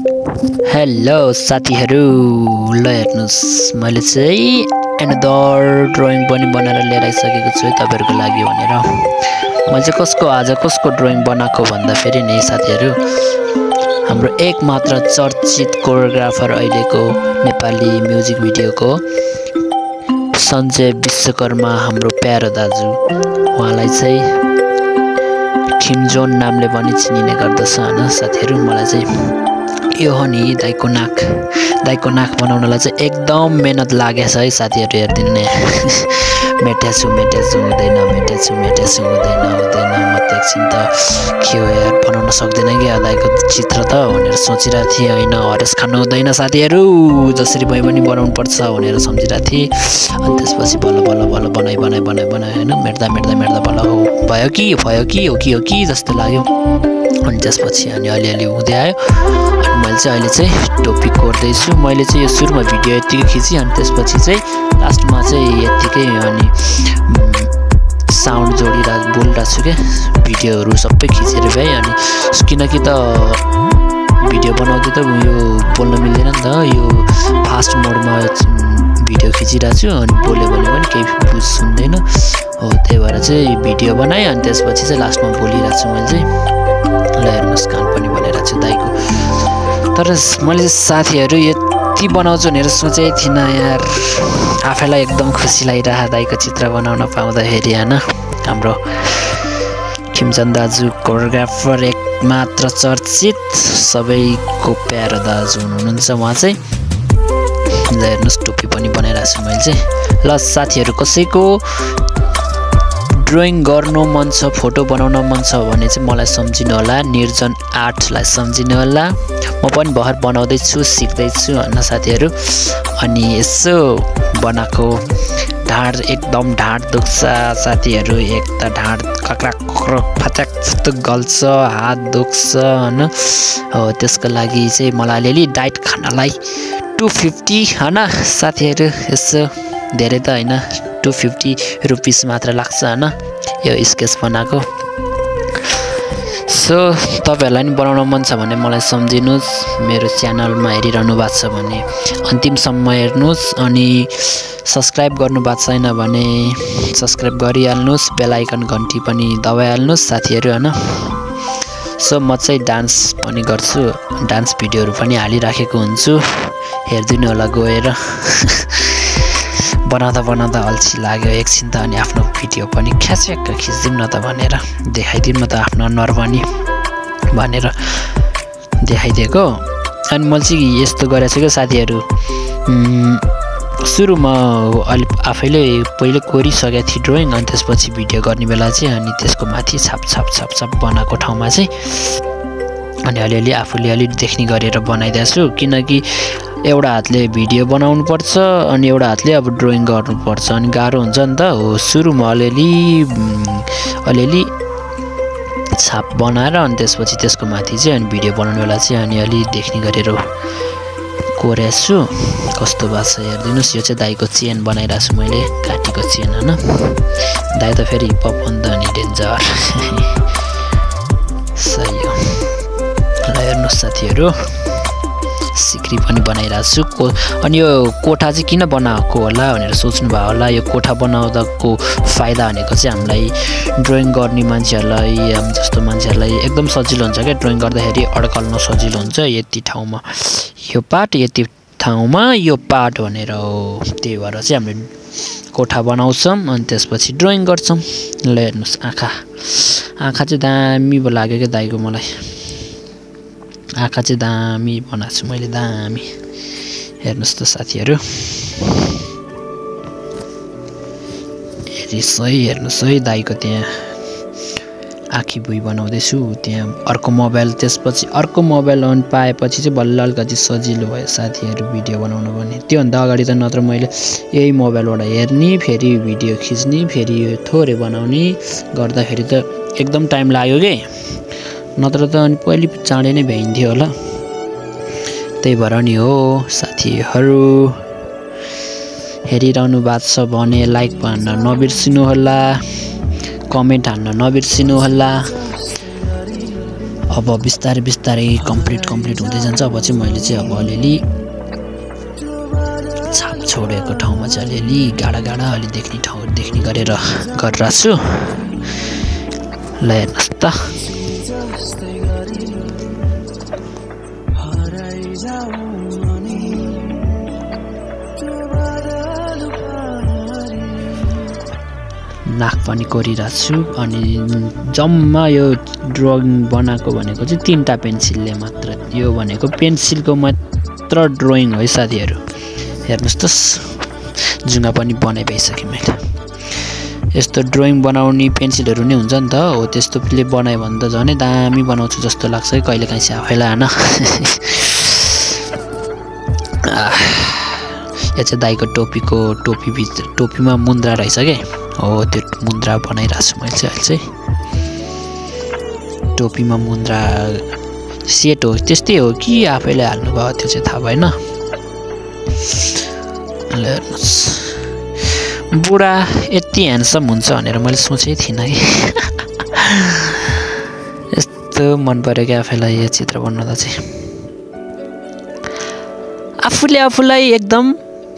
Hello साथीहरु, ल हेर्नुस् मैले चाहिँ एनदर ड्राइङ पनि बनाएर लिएर आइसकेको छु तपाईहरुको लागि भनेर। मैले चाहिँ आज कसको ड्राइङ बनाएको भन्दा फेरि नि साथीहरु, हाम्रो एकमात्र चर्चित कोरियोग्राफर अहिलेको नेपाली म्युजिक भिडियोको सञ्जय विश्वकर्मा हाम्रो प्यारो दाजु, उहाँलाई चाहिँ ठिमजोन नामले पनि चिनिने गर्दछ हैन साथीहरु। मलाई चाहिँ यो हो नि दाइको नाक बनाउनलाई चाहिँ एकदम मेहनत लागेछ है साथीहरु। हेर्दिनु नि मेटेछु हुँदैन म त एकछिन त के हो यार, बनाउन सक्दैन कि दाइको चित्र त भनेर सोचिरहेको थिएँ हैन। हरेस खानु हुँदैन साथीहरु, जसरी भए पनि बनाउनु पर्छ भनेर सम्झिरहेको थिएँ। अनि त्यसपछि बल्ल बनाइ हैन, मेट्दा बल्ल भयो कि जस्तो लाग्यो। अनि त्यसपछि अलिअलि हुँदै आयो। अनि मैले चाहिँ अहिले चाहिँ टोपी कोर्दैछु। मैले चाहिँ यो सुरुमा भिडियो यतिकै खिचेँ, अनि त्यसपछि चाहिँ लास्टमा चाहिँ यतिकै अनि साउन्ड बोलिरहेको छु क्या, भिडियोहरू सबै खिचेर भए। अनि किनकि त भिडियो बनाउँदै त यो बोल्न मिल्दैन नि त, यो फास्ट मोडमा भिडियो खिचिरहेको छु। अनि बोल्यो भने पनि केही सुन्दैन हो, त्यही भएर चाहिँ भिडियो बनाएँ। अनि त्यसपछि चाहिँ लास्टमा बोलिरहेको छु मैले चाहिँ। ल हेर्नुहोस्, कान पनि बनाइरहेको छु दाइको। तर मैले साथीहरू यति बनाउँछु भनेर सोचेकै थिइनँ यार। आफैलाई एकदम खुसी लागिरह दाइको चित्र बनाउन पाउँदाखेरि हैन। हाम्रो खिमचन्द दाजु कोरियोग्राफर एकमात्र चर्चित सबैको प्यारो दाजु हुनुहुन्छ उहाँ चाहिँ। ल हेर्नुहोस्, टोपी पनि बनाइरहेको छु मैले चाहिँ। ल साथीहरू, कसैको ड्राइङ गर्नु मन छ, फोटो बनाउन मन छ भने चाहिँ मलाई सम्झिनु होला, निर्जन आर्टलाई सम्झिनु होला। म पनि भर्खर बनाउँदैछु, सिक्दैछु हैन साथीहरू। अनि यसो बनाएको एकदम ढाड दुख्छ साथीहरू। एक त ढाड कक्राक फच्याक गल्छ, हात दुख्छ हैन। हो, त्यसको लागि चाहिँ मलाई अलिअलि डाइट खानलाई 250 हैन साथीहरू। यसो धेरै त हैन, 250 रुपिस मात्र लाग्छ हैन यो स्केच बनाएको। सो तपाईहरुलाई नि बनाउन मन छ भने मलाई सम्झिनुस्। मेरो च्यानलमा हेरिरहनु भएको छ भने अन्तिमसम्म हेर्नुस्। अनि सब्स्क्राइब गर्नु भएको छैन भने सब्स्क्राइब गरिहाल्नुस्, बेल आइकन घन्टी पनि दबाइहाल्नुस् साथीहरू हैन। सो म चाहिँ डान्स पनि गर्छु, डान्स भिडियोहरू पनि हालिराखेको हुन्छु, हेर्दिनु होला गएर। बनाउँदा अल्छी लाग्यो एकछिन त, अनि आफ्नो भिडियो पनि ख्याचेक्क खिचिदिउँ न त भनेर देखाइदिउँ न त आफ्नो अनुहार पनि भनेर देखाइदिएको। अनि मैले चाहिँ यस्तो गरेको छु क्या साथीहरू। सुरुमा अलि आफैले पहिले कोरिसकेको थिएँ ड्राइङ, अनि त्यसपछि भिडियो गर्ने बेला चाहिँ अनि त्यसको माथि छाप बनाएको ठाउँमा चाहिँ अनि अलिअलि आफूले अलि देख्ने गरेर बनाइदिएको छु। किनकि एउटा हातले भिडियो बनाउनु पर्छ अनि एउटा हातले अब ड्राइङ गर्नुपर्छ, अनि गाह्रो हुन्छ नि त। हो, सुरुमा अलिअलि छाप बनाएर अनि त्यसपछि त्यसको माथि चाहिँ अनि भिडियो बनाउने बेला चाहिँ अनि अलि देख्ने गरेर कोरेको छु। कस्तो भएको छ हेरिदिनुहोस्। यो चाहिँ दाइको चेन बनाइरहेको छु मैले, काटीको चेन हैन। दाइ त फेरि हिपहप हो नि त, अनि डेन्जर सही हो। ल हेर्नुहोस् साथीहरू, सिक्री पनि बनाइरहेको छु। अनि यो कोठा चाहिँ किन बनाएको होला भनेर सोच्नु भयो होला। यो कोठा बनाउँदाको फाइदा भनेको चाहिँ हामीलाई ड्राइङ गर्ने मान्छेहरूलाई, हामी जस्तो मान्छेहरूलाई एकदम सजिलो हुन्छ क्या ड्राइङ गर्दाखेरि। अड्कल्न सजिलो हुन्छ, यति ठाउँमा यो पार्ट, यति ठाउँमा यो पार्ट भनेर हो। त्यही भएर चाहिँ हामीले कोठा बनाउँछौँ अनि त्यसपछि ड्राइङ गर्छौँ। ल हेर्नुहोस्, आँखा चाहिँ दामी लाग्यो क्या दाइको मलाई। आँखा चाहिँ दामी बनाएको छु मैले, दामी। हेर्नुहोस् त साथीहरू, हेर्नुहोस् है दाइको त्यहाँ आँखी भुइँ बनाउँदैछु। त्यहाँ अर्को मोबाइल, त्यसपछि अर्को मोबाइल अन पाएपछि चाहिँ बल्ल अलिकति सजिलो भयो साथीहरू भिडियो बनाउनु पनि। त्योभन्दा अगाडि त नत्र मैले यही मोबाइलबाट हेर्ने, फेरि भिडियो खिच्ने, फेरि यो थोरै बनाउने गर्दाखेरि त एकदम टाइम लाग्यो कि, नत्र त अनि पहिले चाँडै नै भ्याइन्थ्यो होला। त्यही भएर नि हो साथीहरू, हेरिरहनु भएको छ भने लाइक हान्न नबिर्सिनु होला, कमेन्ट हान्न नबिर्सिनु होला। अब बिस्तारै बिस्तारै कम्प्लिट हुँदै जान्छ। अब चाहिँ मैले चाहिँ अब अलिअलि छाप छोडेको ठाउँमा चाहिँ अलिअलि गाडा अलि देख्ने ठाउँहरू देख्ने गरेर गरिरहेको छु। ल हेर्नुहोस् त नाक पनि कोरिरहेको छु। अनि जम्मा यो ड्रइङ बनाएको भनेको चाहिँ 3टा पेन्सिलले मात्र। यो भनेको पेन्सिलको मात्र ड्रइङ हो है साथीहरू। हेर्नुहोस् त जुङ्गा पनि बनाइ भइसकेँ मैले। यस्तो ड्रइङ बनाउने पेन्सिलहरू नै हुन्छ नि त। हो त्यस्तोले बनायो भने त झनै दामी बनाउँछु जस्तो लाग्छ है कहिलेकाहीँ चाहिँ आफैलाई हैन। यो चाहिँ दाइको टोपीमा मुन्द्रा रहेछ के। हो त्यो मुन्द्रा बनाइरहेको छु मैले चाहिँ अहिले चाहिँ। टोपीमा मुन्द्रा सेट हो त्यस्तै हो कि आफैले हाल्नुभयो त्यो चाहिँ थाहा भएन। हेर्नुहोस् बुढा यति ह्यान्डसम हुन्छ भनेर मैले सोचेकै थिइनँ कि। यस्तो मन पर्यो कि आफैलाई यो चित्र बनाउँदा चाहिँ। आफूलाई एकदम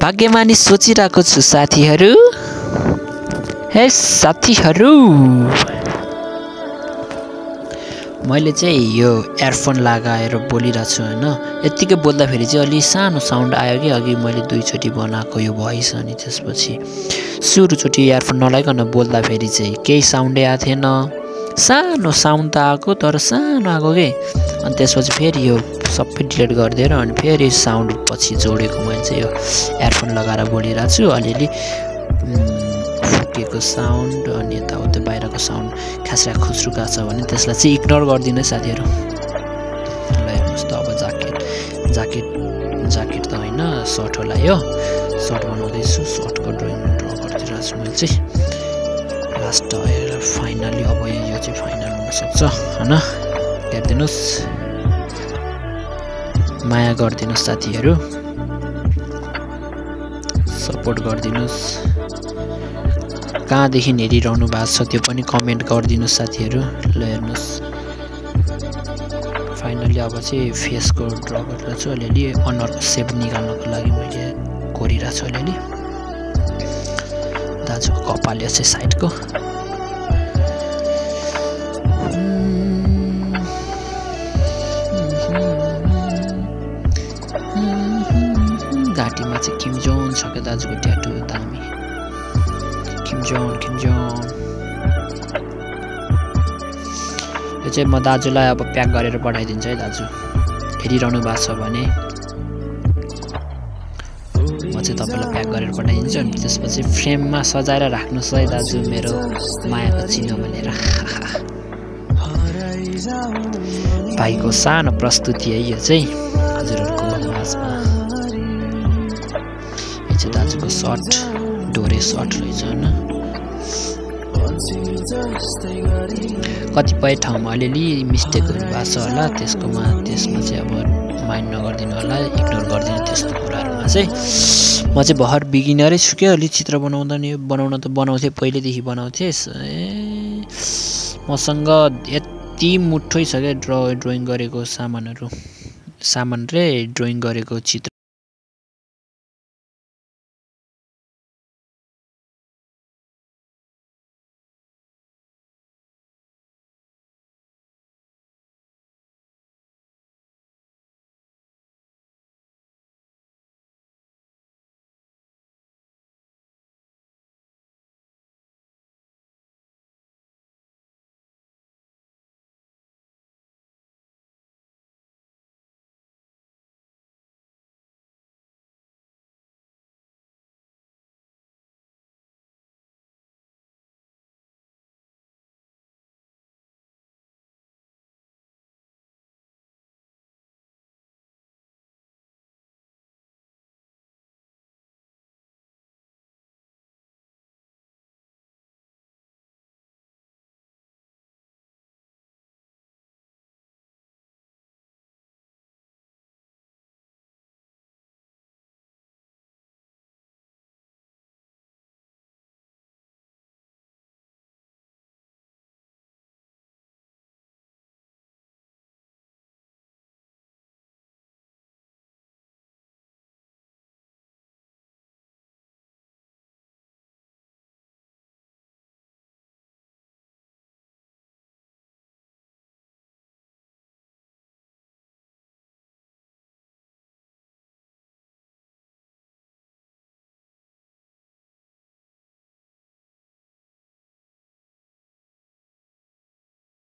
भाग्यमानी सोचिरहेको छु साथीहरू। हे साथीहरू मैले चाहिँ यो एयरफोन लगाएर बोलिरहेको छु हैन। यतिकै बोल्दाखेरि चाहिँ अलि सानो साउन्ड आयो कि अघि मैले 2 चोटि बनाएको यो भोइस। अनि त्यसपछि सुरुचोटि इयरफोन नलाइकन बोल्दाखेरि चाहिँ केही साउन्डै आएको थिएन। सानो साउन्ड त आएको तर सानो आएको के। अनि त्यसपछि फेरि यो सबै डिलिट गरिदिएर अनि फेरि साउन्ड पछि जोडेको मैले चाहिँ यो इयरफोन लगाएर बोलिरहेको छु। अलिअलि फुकेको साउन्ड अनि यताउता बाहिरको साउन्ड खासरा खुस्रुका छ भने त्यसलाई चाहिँ इग्नोर गरिदिनु है साथीहरू। ल हेर्नुहोस् त अब ज्याकेट त होइन सर्ट होला यो। सर्ट बनाउँदैछु। सर्टको ड्रइङ ड्र गरिदिइरहेको छु मैले चाहिँ। लास्ट फाइनली अब यो चाहिँ फाइनल हुनसक्छ होइन। हेरिदिनुहोस् माया गरिदिनुहोस् साथीहरू। सपोर्ट गरिदिनुहोस्। कहाँदेखि हेरिरहनु भएको छ त्यो पनि कमेन्ट गरिदिनुहोस् साथीहरू। ल हेर्नुहोस् फाइनली अब चाहिँ फेसको ड्र गरिरहेको छु। अलिअलि अनुहारको सेप निकाल्नको लागि मैले कोरिरहेको छु अलिअलि। दाजुको कपाल यो चाहिँ साइडको। घाँटीमा चाहिँ किम जोन छ क्या दाजुको ट्याटु दामी। किम जोन यो चाहिँ म दाजुलाई अब प्याक गरेर पठाइदिन्छु है दाजु हेरिरहनु भएको छ भने। म चाहिँ तपाईँलाई प्याक गरेर पठाइदिन्छु। अनि त्यसपछि फ्रेममा सजाएर राख्नुहोस् है दाजु मेरो मायाको चिन्ह भनेर। भाइको सानो प्रस्तुति है यो चाहिँ हजुरहरूको माझमा। यो चाहिँ दाजुको सर्ट डोरे सर्ट रहेछ होइन। कतिपय ठाउँमा अलिअलि मिस्टेकहरू भएको छ होला। त्यसमा चाहिँ अब माइन्ड नगरिदिनु होला, इग्नोर गरिदिनु त्यस्तो कुराहरूमा चाहिँ। म चाहिँ भर्खर बिगिनरै छु क्या। अलि चित्र बनाउन त बनाउँथेँ पहिल्यैदेखि बनाउँथेँ। मसँग यति मुठै छ क्या ड्रइङ गरेको सामान र ड्रइङ गरेको चित्र।